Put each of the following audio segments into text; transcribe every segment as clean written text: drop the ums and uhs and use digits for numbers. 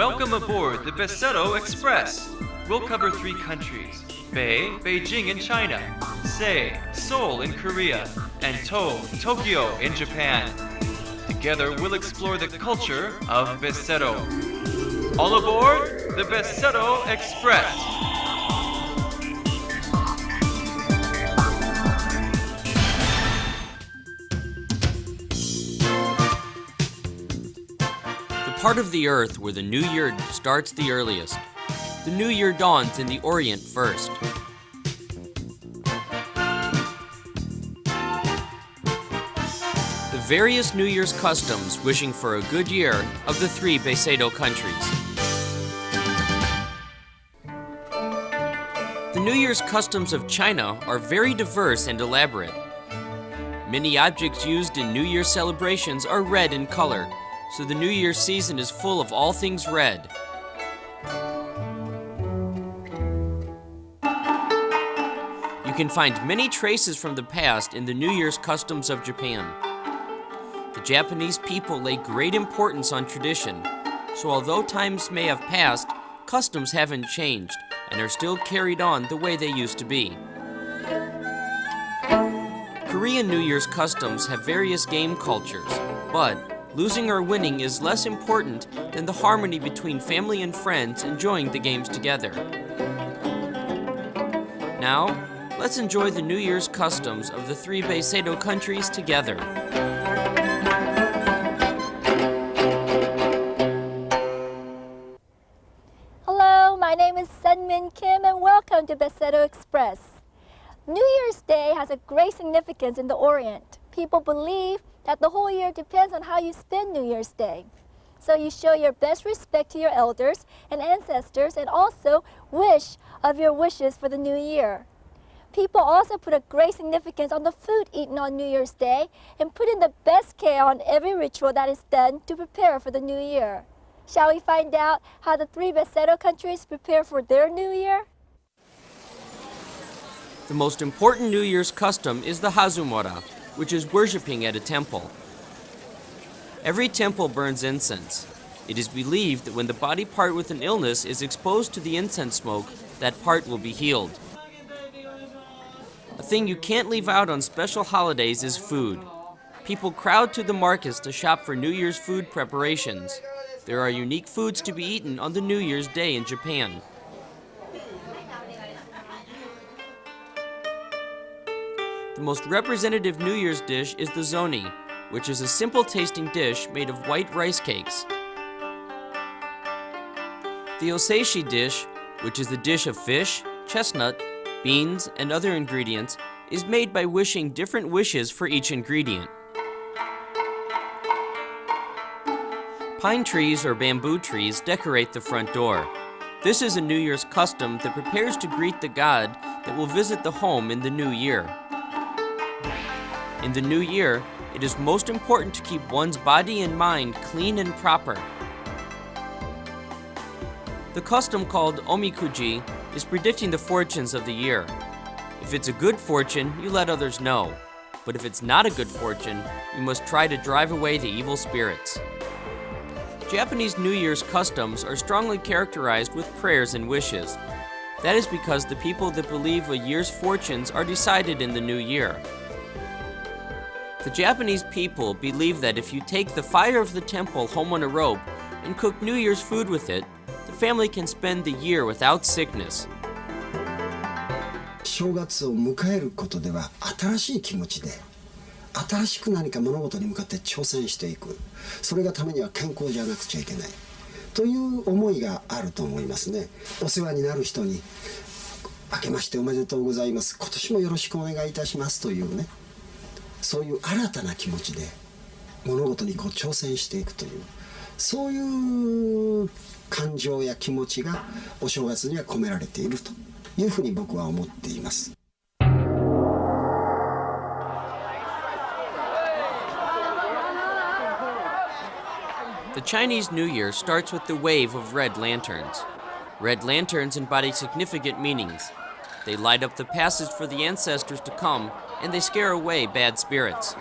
Welcome aboard the BESETO Express. We'll cover 3 countries: Beijing in China, Sei, Seoul in Korea, and Tokyo in Japan. Together we'll explore the culture of BESETO. All aboard the BESETO Express! The part of the Earth where the New Year starts the earliest. The New Year dawns in the Orient first. The various New Year's customs wishing for a good year of the 3 BESETO countries. The New Year's customs of China are very diverse and elaborate. Many objects used in New Year celebrations are red in color, so the New Year season is full of all things red. You can find many traces from the past in the New Year's customs of Japan. The Japanese people lay great importance on tradition, so although times may have passed, customs haven't changed and are still carried on the way they used to be. Korean New Year's customs have various game cultures, but losing or winning is less important than the harmony between family and friends enjoying the games together. Now, let's enjoy the New Year's customs of the 3 BESETO countries together. Hello, my name is Sunmin Kim and welcome to BESETO Express. New Year's Day has a great significance in the Orient. People believe that the whole year depends on how you spend New Year's Day. So you show your best respect to your elders and ancestors and also wish of your wishes for the new year. People also put a great significance on the food eaten on New Year's Day and put in the best care on every ritual that is done to prepare for the new year. Shall we find out how the 3 BESETO countries prepare for their new year? The most important New Year's custom is the Hazumura, which is worshipping at a temple. Every temple burns incense. It is believed that when the body part with an illness is exposed to the incense smoke, that part will be healed. A thing you can't leave out on special holidays is food. People crowd to the markets to shop for New Year's food preparations. There are unique foods to be eaten on the New Year's Day in Japan. The most representative New Year's dish is the zoni, which is a simple-tasting dish made of white rice cakes. The oseishi dish, which is the dish of fish, chestnut, beans, and other ingredients, is made by wishing different wishes for each ingredient. Pine trees or bamboo trees decorate the front door. This is a New Year's custom that prepares to greet the god that will visit the home in the new year. In the new year, it is most important to keep one's body and mind clean and proper. The custom called omikuji is predicting the fortunes of the year. If it's a good fortune, you let others know. But if it's not a good fortune, you must try to drive away the evil spirits. Japanese New Year's customs are strongly characterized with prayers and wishes. That is because the people that believe a year's fortunes are decided in the new year. The Japanese people believe that if you take the fire of the temple home on a rope and cook New Year's food with it, the family can spend the year without sickness. 正月を迎えることでは新しい気持ちで新しく何か物事に向かって挑戦していく、それがためには健康じゃなくちゃいけないという思いがあると思いますね。お世話になる人に明けましておめでとうございます、今年もよろしくお願いいたしますというね、そういう新たな気持ちで物事に挑戦していくという、そういう感情や気持ちがお正月には込められているというふうに僕は思っています。The Chinese New Year starts with the wave of red lanterns. Red lanterns embody significant meanings. They light up the passage for the ancestors to come, and they scare away bad spirits.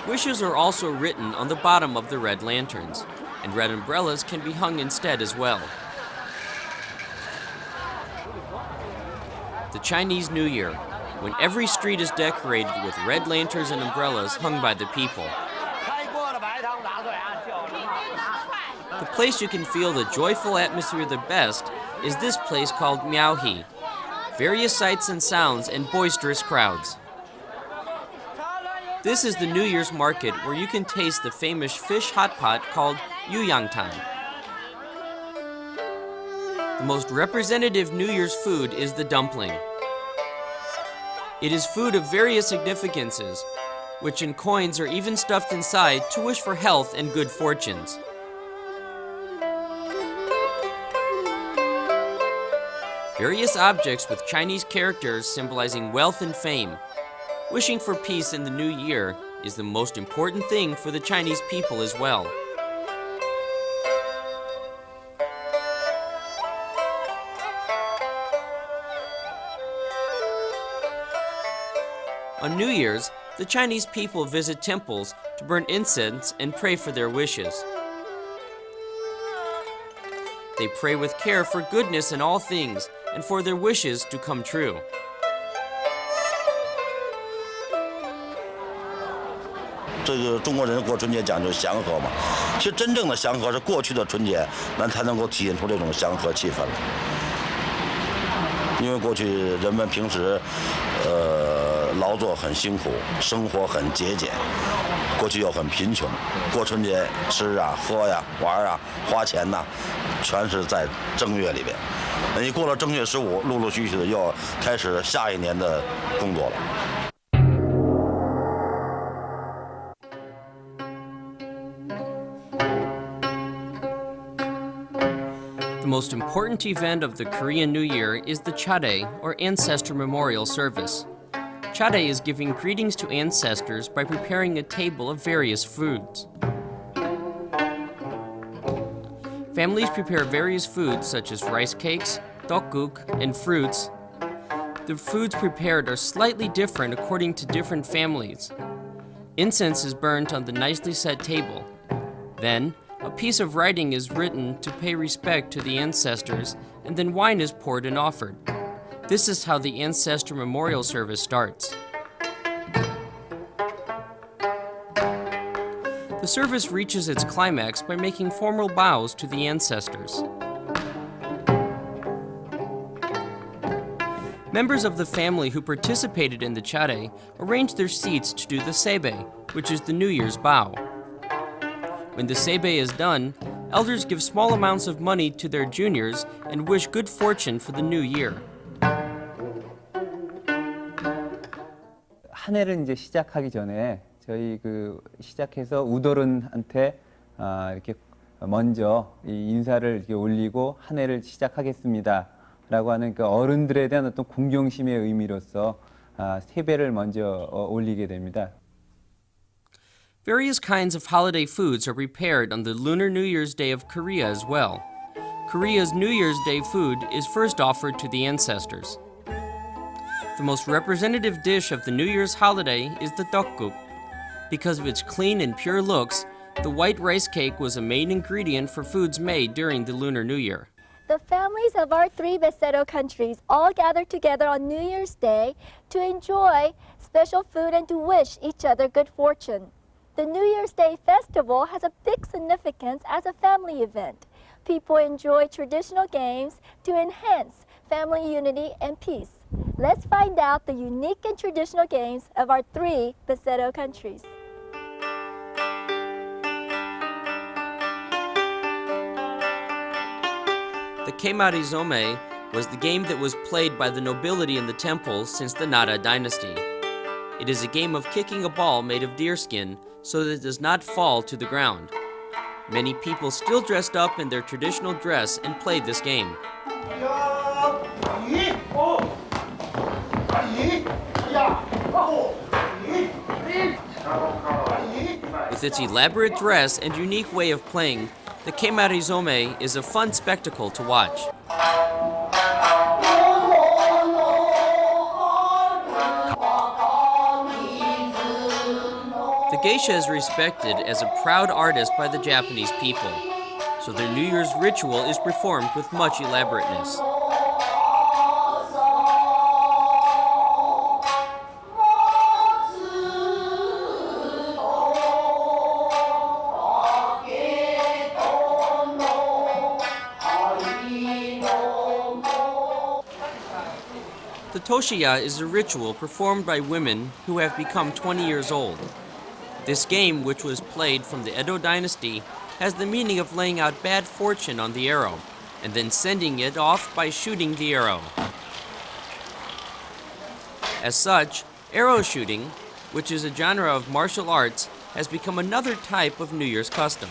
Wishes are also written on the bottom of the red lanterns, and red umbrellas can be hung instead as well. The Chinese New Year, when every street is decorated with red lanterns and umbrellas hung by the people. The place you can feel the joyful atmosphere the best is this place called Miaohe. Various sights and sounds and boisterous crowds. This is the New Year's market where you can taste the famous fish hot pot called Yuyangtang. The most representative New Year's food is the dumpling. It is food of various significances, which in coins are even stuffed inside to wish for health and good fortunes. Various objects with Chinese characters symbolizing wealth and fame. Wishing for peace in the new year is the most important thing for the Chinese people as well. On New Year's, the Chinese people visit temples to burn incense and pray for their wishes. They pray with care for goodness in all things and for their wishes to come true. 这个中国人过春节讲究祥和嘛，其实真正的祥和是过去的春节，那才能够体现出这种祥和气氛来。因为过去人们平时，劳作很辛苦，生活很节俭，过去又很贫穷，过春节吃啊、喝呀、玩啊、花钱呐，全是在正月里边。你过了正月15，陆陆续续的又要开始下一年的工作了。 The most important event of the Korean New Year is the Chade, or Ancestor Memorial Service. Chade is giving greetings to ancestors by preparing a table of various foods. Families prepare various foods such as rice cakes, tteokguk, and fruits. The foods prepared are slightly different according to different families. Incense is burnt on the nicely set table. Then, a piece of writing is written to pay respect to the ancestors, and then wine is poured and offered. This is how the Ancestor Memorial Service starts. The service reaches its climax by making formal bows to the ancestors. Members of the family who participated in the Chade arrange their seats to do the Sebe, which is the New Year's bow. When the Sebe is done, elders give small amounts of money to their juniors and wish good fortune for the new year. 한 해를 이제 시작하기 전에 저희 시작해서 우도른한테 이렇게 먼저 이 인사를 이렇게 올리고 한 해를 시작하겠습니다라고 하는 그 어른들에 대한 어떤 공경심의 의미로서 세배를 먼저 올리게 됩니다. Various kinds of holiday foods are prepared on the Lunar New Year's Day of Korea as well. Korea's New Year's Day food is first offered to the ancestors. The most representative dish of the New Year's holiday is the tteokguk. Because of its clean and pure looks, the white rice cake was a main ingredient for foods made during the Lunar New Year. The families of our three BESETO countries all gather together on New Year's Day to enjoy special food and to wish each other good fortune. The New Year's Day festival has a big significance as a family event. People enjoy traditional games to enhance family unity and peace. Let's find out the unique and traditional games of our three BESETO countries. The Kemarizome was the game that was played by the nobility in the temple since the Nara dynasty. It is a game of kicking a ball made of deerskin so that it does not fall to the ground. Many people still dressed up in their traditional dress and played this game. With its elaborate dress and unique way of playing, the Kemarizome is a fun spectacle to watch. The geisha is respected as a proud artist by the Japanese people, so their New Year's ritual is performed with much elaborateness. The toshiya is a ritual performed by women who have become 20 years old. This game, which was played from the Edo dynasty, has the meaning of laying out bad fortune on the arrow, and then sending it off by shooting the arrow. As such, arrow shooting, which is a genre of martial arts, has become another type of New Year's custom.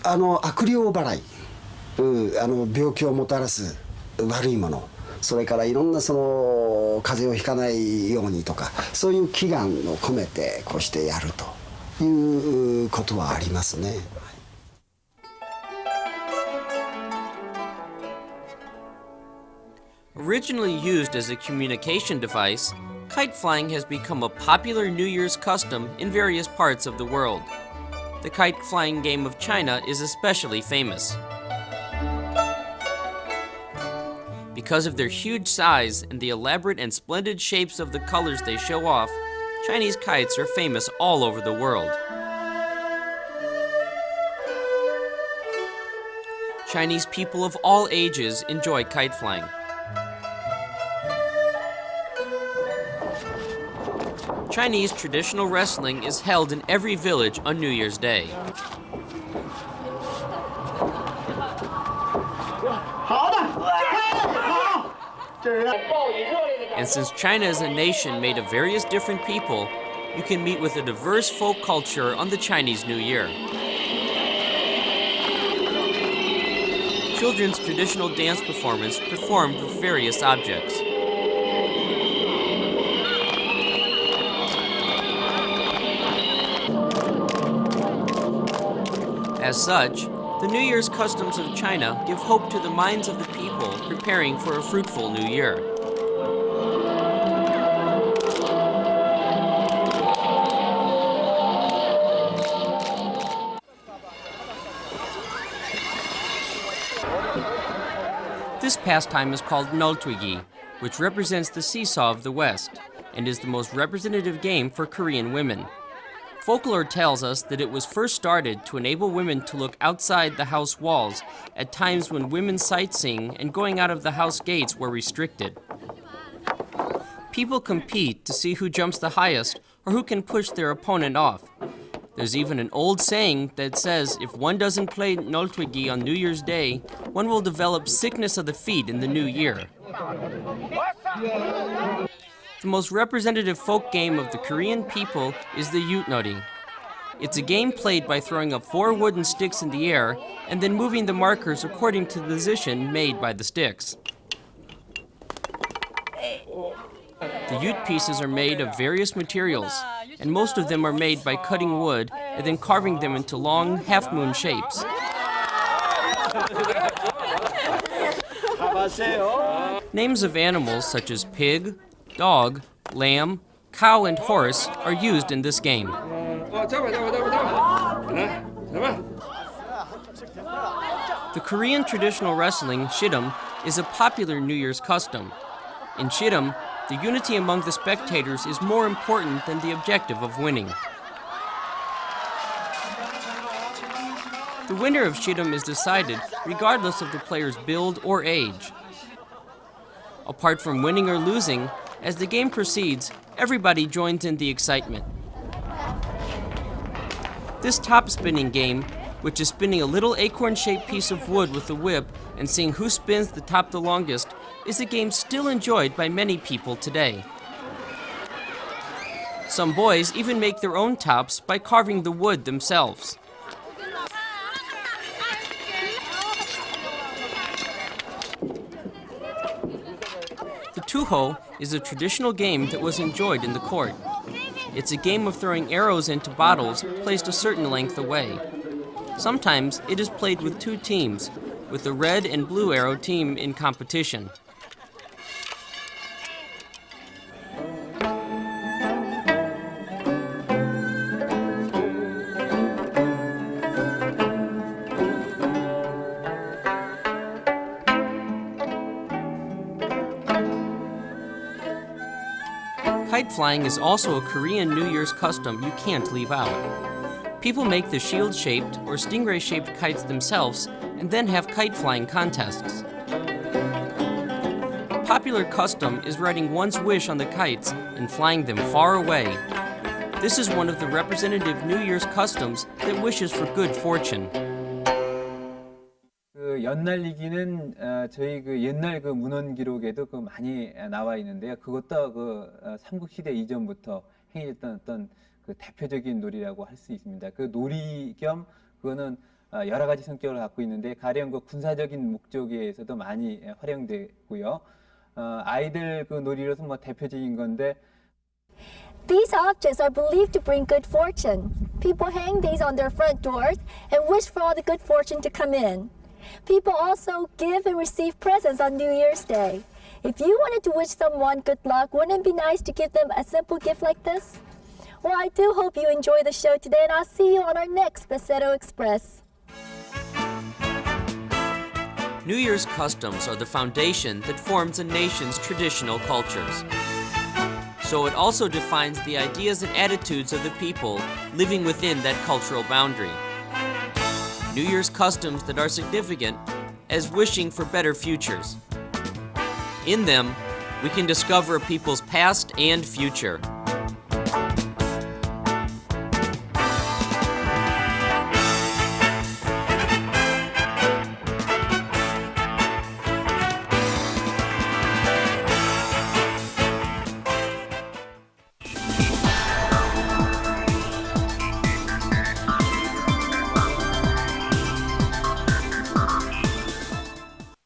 悪霊払い、病気をもたらす悪いもの、それからいろんなその風邪をひかないようにとか、そういう祈願を込めてこうしてやるということはありますね。Originally used as a communication device, kite flying has become a popular New Year's custom in various parts of the world. The kite flying game of China is especially famous. Because of their huge size and the elaborate and splendid shapes of the colors they show off, Chinese kites are famous all over the world. Chinese people of all ages enjoy kite flying. Chinese traditional wrestling is held in every village on New Year's Day. And since China is a nation made of various different people, you can meet with a diverse folk culture on the Chinese New Year. Children's traditional dance performance performed with various objects. As such, the New Year's customs of China give hope to the minds of the people preparing for a fruitful New Year. This pastime is called Noltwigi, which represents the seesaw of the West, and is the most representative game for Korean women. Folklore tells us that it was first started to enable women to look outside the house walls at times when women's sightseeing and going out of the house gates were restricted. People compete to see who jumps the highest or who can push their opponent off. There's even an old saying that says if one doesn't play Noltwigi on New Year's Day, one will develop sickness of the feet in the new year. The most representative folk game of the Korean people is the yutnori. It's a game played by throwing up 4 wooden sticks in the air and then moving the markers according to the position made by the sticks. The yut pieces are made of various materials, and most of them are made by cutting wood and then carving them into long half-moon shapes. Names of animals such as pig, dog, lamb, cow, and horse are used in this game. The Korean traditional wrestling, shidam, is a popular New Year's custom. In shidam, the unity among the spectators is more important than the objective of winning. The winner of shidam is decided regardless of the player's build or age. Apart from winning or losing, as the game proceeds, everybody joins in the excitement. This top-spinning game, which is spinning a little acorn-shaped piece of wood with a whip and seeing who spins the top the longest, is a game still enjoyed by many people today. Some boys even make their own tops by carving the wood themselves. The tuho is a traditional game that was enjoyed in the court. It's a game of throwing arrows into bottles placed a certain length away. Sometimes it is played with 2 teams, with the red and blue arrow team in competition. Kite flying is also a Korean New Year's custom you can't leave out. People make the shield-shaped or stingray-shaped kites themselves and then have kite flying contests. A popular custom is writing one's wish on the kites and flying them far away. This is one of the representative New Year's customs that wishes for good fortune. 그 연날리기는 저희 그 옛날 그 문헌 기록에도 그 많이 나와 있는데요. 그것도 그 삼국 시대 이전부터 행해졌던 어떤 그 대표적인 놀이라고 할 수 있습니다. 그 놀이 겸 그거는 여러 가지 성격을 갖고 있는데 가령 그 군사적인 목적에서도 많이 활용되고요. 아이들 그 놀이로서 뭐 대표적인 건데. These objects are believed to bring good fortune. People hang these on their front doors and wish for all the good fortune to come in. People also give and receive presents on New Year's Day. If you wanted to wish someone good luck, wouldn't it be nice to give them a simple gift like this? Well, I do hope you enjoy the show today, and I'll see you on our next BESETO Express. New Year's customs are the foundation that forms a nation's traditional cultures. So it also defines the ideas and attitudes of the people living within that cultural boundary. New Year's customs that are significant as wishing for better futures. In them, we can discover a people's past and future.